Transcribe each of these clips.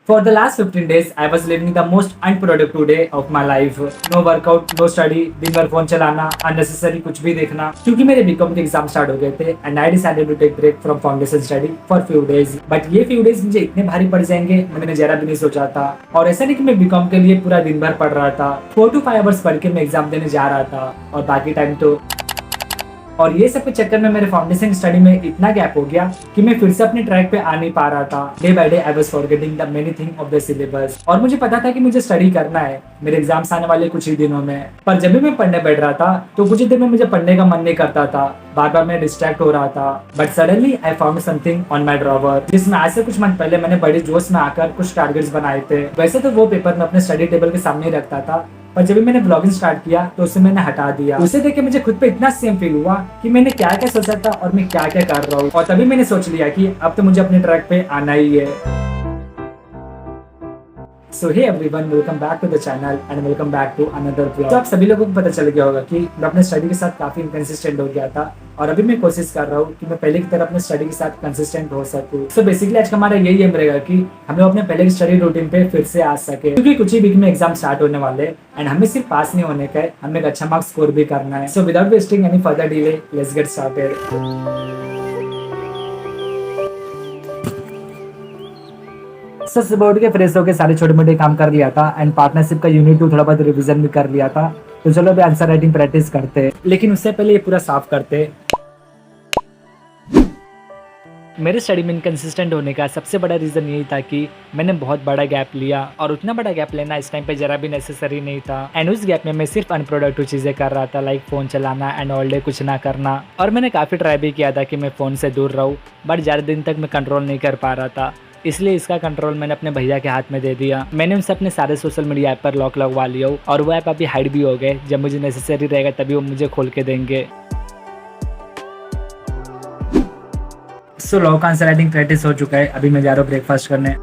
For the last 15 days, I was living the most unproductive day of my life. No workout, no study, दिन भर phone चलाना, unnecessary कुछ भी देखना, क्योंकि मेरे बीकॉम के एग्जाम स्टार्ट हो गए थे and I decided to take break from foundation study for few days. But ये few days मुझे इतने भारी पड़ जाएंगे मैंने जरा भी नहीं सोचा था। और ऐसा नहीं कि मैं बीकॉम के लिए पूरा दिन भर पढ़ रहा था, 4 to 5 hours पढ़ के मैं एग्जाम देने जा रहा था और बाकी टाइम तो और ये सब के चक्कर में मेरे फाउंडेशन स्टडी में इतना गैप हो गया कि मैं फिर से अपने ट्रैक पे आ नहीं पा रहा था। Day by day I was forgetting the many thing of the syllabus. और मुझे पता था कि मुझे स्टडी करना है, मेरे एग्जाम्स आने वाले कुछ ही दिनों में, पर जब भी मैं पढ़ने बैठ रहा था तो कुछ ही देर में मुझे पढ़ने का मन नहीं करता था, बार बार मैं डिस्ट्रैक्ट हो रहा था। But suddenly I found something on my drawer, जिसमें आज से कुछ मंथ पहले मैंने बड़े जोश में आकर कुछ टारगेट्स बनाए थे। वैसे तो वो पेपर मैं अपने स्टडी टेबल के सामने ही रखता था, पर जब भी मैंने ब्लॉगिंग स्टार्ट किया तो उसे मैंने हटा दिया। उसे देख के मुझे खुद पे इतना सेम फील हुआ कि मैंने क्या क्या सोचा था और मैं क्या क्या कर रहा हूँ। और तभी मैंने सोच लिया कि अब तो मुझे अपने ट्रैक पे आना ही है। So hey everyone, welcome back to the channel and welcome back to another vlog। तो आप सभी लोगों को पता चल गया होगा कि मैं अपने स्टडी के साथ काफी इनकंसिस्टेंट हो गया था और अभी मैं कोशिश कर रहा हूँ कि मैं पहले की तरह अपने स्टडी के साथ कंसिस्टेंट हो सकूँ। सो बेसिकली आज का हमारा यही एम रहेगा कि हम लोग अपने पहले की स्टडी रूटीन पे फिर से आ सके, क्योंकि कुछ ही वीक में एग्जाम स्टार्ट होने वाले एंड हमें सिर्फ पास नहीं होने का है, हमें एक अच्छा मार्क्स स्कोर भी करना है। So without wasting any further delay, let's get started. सुबह उठ के फ्रेश होकर सारे छोटे मोटे काम कर लिया था एंड पार्टनरशिप का यूनिट 2 थोड़ा बहुत रिवीजन भी कर लिया था। तो चलो अभी आंसर राइटिंग प्रैक्टिस करते, लेकिन उससे पहले ये पूरा साफ करते। मेरे स्टडी में इनकंसिस्टेंट होने का सबसे बड़ा रीज़न यही था कि मैंने बहुत बड़ा गैप लिया और उतना बड़ा गैप लेना इस टाइम पे जरा भी नेसेसरी नहीं था। एंड उस गैप में मैं सिर्फ अनप्रोडक्टिव चीज़ें कर रहा था, लाइक फ़ोन चलाना एंड ऑल डे कुछ ना करना। और मैंने काफ़ी ट्राई भी किया था कि मैं फ़ोन से दूर रहूँ, बट ज़्यादा दिन तक मैं कंट्रोल नहीं कर पा रहा था। इसलिए इसका कंट्रोल मैंने अपने भैया के हाथ में दे दिया। मैंने उनसे अपने सारे सोशल मीडिया ऐप पर लॉक लगवा लिया और वो ऐप अभी हाइड भी हो गए। जब मुझे नेसेसरी रहेगा तभी वो मुझे खोल के देंगे। सो लॉक आंसर राइटिंग प्रैक्टिस हो चुका है, अभी मैं जा रहा हूँ ब्रेकफास्ट करने।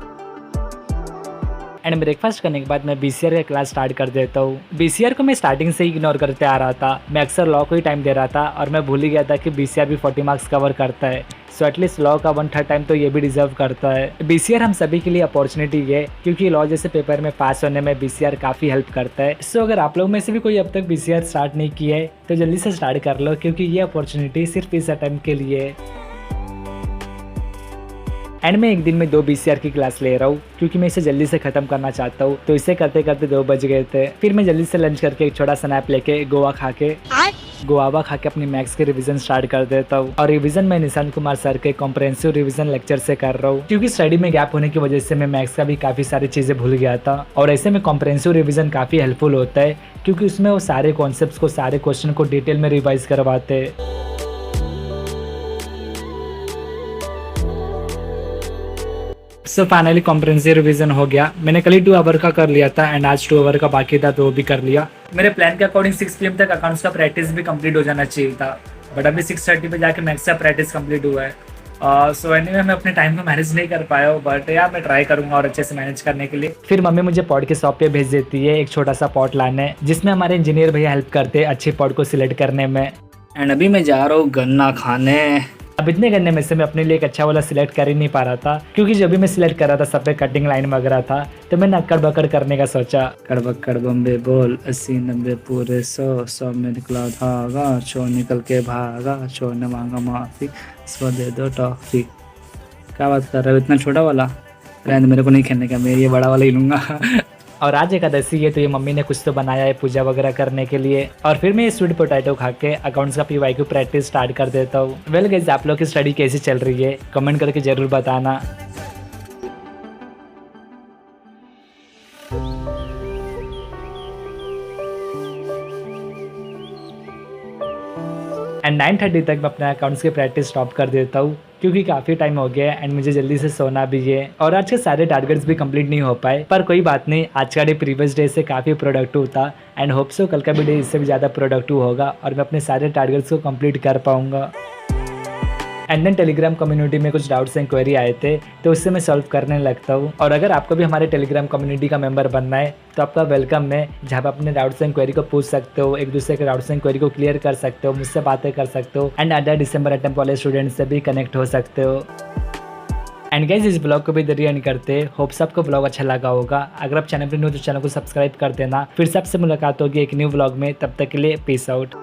एंड ब्रेकफास्ट करने के बाद मैं बीसीआर का क्लास स्टार्ट कर देता हूँ। बीसीआर को मैं स्टार्टिंग से ही इग्नोर करते आ रहा था, मैं अक्सर लॉ को ही टाइम दे रहा था और मैं भूल ही गया था कि बीसीआर भी 40 मार्क्स कवर करता है। सो एटलीस्ट लॉ का 1/3 टाइम तो ये भी डिजर्व करता है। बीसीआर हम सभी के लिए अपॉर्चुनिटी है, क्योंकि लॉ जैसे पेपर में पास होने में बीसीआर काफ़ी हेल्प करता है। सो अगर आप लोग में से भी कोई अब तक बीसीआर स्टार्ट नहीं किया है तो जल्दी से स्टार्ट कर लो, क्योंकि ये अपॉर्चुनिटी सिर्फ इस अटेम्प्ट के लिए है। एंड मैं एक दिन में 2 बीसीआर की क्लास ले रहा हूँ, क्योंकि मैं इसे जल्दी से ख़त्म करना चाहता हूँ। तो इसे करते करते 2 बज गए थे। फिर मैं जल्दी से लंच करके एक छोटा स्नैप लेके गोवा खा के अपनी मैथ्स के रिवीजन स्टार्ट कर देता हूँ। और रिवीजन मैं निशांत कुमार सर के कॉम्प्रहेंसिव रिवीजन लेक्चर से कर रहा हूँ, क्योंकि स्टडी में गैप होने की वजह से मैं मैथ्स का भी काफ़ी सारी चीज़ें भूल गया था। और ऐसे में कॉम्प्रहेंसिव रिवीजन काफ़ी हेल्पफुल होता है, क्योंकि उसमें वो सारे कॉन्सेप्ट को, सारे क्वेश्चन को डिटेल में रिवाइज करवाते हैं। सो फाइनली कॉम्प्रहेंसिव रिवीजन हो गया। मैंने कल ही 2 आवर का कर लिया था एंड आज 2 आवर का बाकी था, तो वो भी कर लिया। मेरे प्लान के अकॉर्डिंग 6 PM तक अकाउंट्स का प्रैक्टिस भी कंप्लीट हो जाना चाहिए था, बट अभी 6:30 पे जाके मैथ्स का प्रैक्टिस कंप्लीट हुआ है। सो एनीवे मैं अपने टाइम को मैनेज नहीं कर पाया हूँ, बट यार मैं ट्राई करूंगा और अच्छे से मैनेज करने के लिए। फिर मम्मी मुझे पॉट के शॉप पे भेज देती है एक छोटा सा पॉट लाने, जिसमें हमारे इंजीनियर भैया हेल्प करते हैं अच्छे पॉट को सिलेक्ट करने में। एंड अभी मैं जा रहा हूँ गन्ना खाने। अब इतने गन्ने में से मैं अपने लिए एक अच्छा वाला सिलेक्ट कर ही नहीं पा रहा था, क्योंकि जब भी मैं सिलेक्ट कर रहा था सब पे कटिंग लाइन वगैरह था। तो मैंने अक्कड़ बकड़ करने का सोचा। कड़बक्कड़ बम्बे बोल 80 90 पूरे 100 में निकला धागा, चो निकल के भागा, चो ने मांगा माफी, इसको दे दो टॉफी। क्या बात कर रहे हो, इतना छोटा वाला? रहने, मेरे को नहीं खेलने का, मैं ये बड़ा वाला ही लूँगा। और आज एकादशी है, तो ये मम्मी ने कुछ तो बनाया है पूजा वगैरह करने के लिए। और फिर मैं ये स्वीट पोटैटो खा के अकाउंट्स का पीवाईक्यू प्रैक्टिस स्टार्ट कर देता हूँ। वेल गाइस, आप लोग की स्टडी कैसी चल रही है कमेंट करके ज़रूर बताना। एंड 9:30 तक मैं अपने अकाउंट्स की प्रैक्टिस स्टॉप कर देता हूँ, क्योंकि काफ़ी टाइम हो गया है एंड मुझे जल्दी से सोना भी है। और आज के सारे टारगेट्स भी कंप्लीट नहीं हो पाए, पर कोई बात नहीं, आज का डे प्रीवियस डे से काफ़ी प्रोडक्टिव था एंड होप सो कल का भी डे इससे भी ज़्यादा प्रोडक्टिव होगा और मैं अपने सारे टारगेट्स को कंप्लीट कर पाऊँगा। एंड देन टेलीग्राम कम्युनिटी में कुछ डाउट्स एंड क्वेरी आए थे, तो उससे मैं सॉल्व करने लगता हूँ। और अगर आपको भी हमारे टेलीग्राम कम्युनिटी का मेंबर बनना है तो आपका वेलकम है, जहाँ आप अपने डाउट्स एंड क्वेरी को पूछ सकते हो, एक दूसरे के डाउट्स एंड क्वेरी को क्लियर कर सकते हो, मुझसे बातें कर सकते हो एंड अदर दिसंबर अटेम्प्ट वाले स्टूडेंट से भी कनेक्ट हो सकते हो। एंड गाइस इस ब्लॉग को भी देरी नहीं करते, होप सबको ब्लॉग अच्छा लगा होगा। अगर आप चैनल पर न्यू तो चैनल को सब्सक्राइब कर देना। फिर सबसे मुलाकात होगी एक न्यू ब्लॉग में, तब तक के लिए पीस आउट।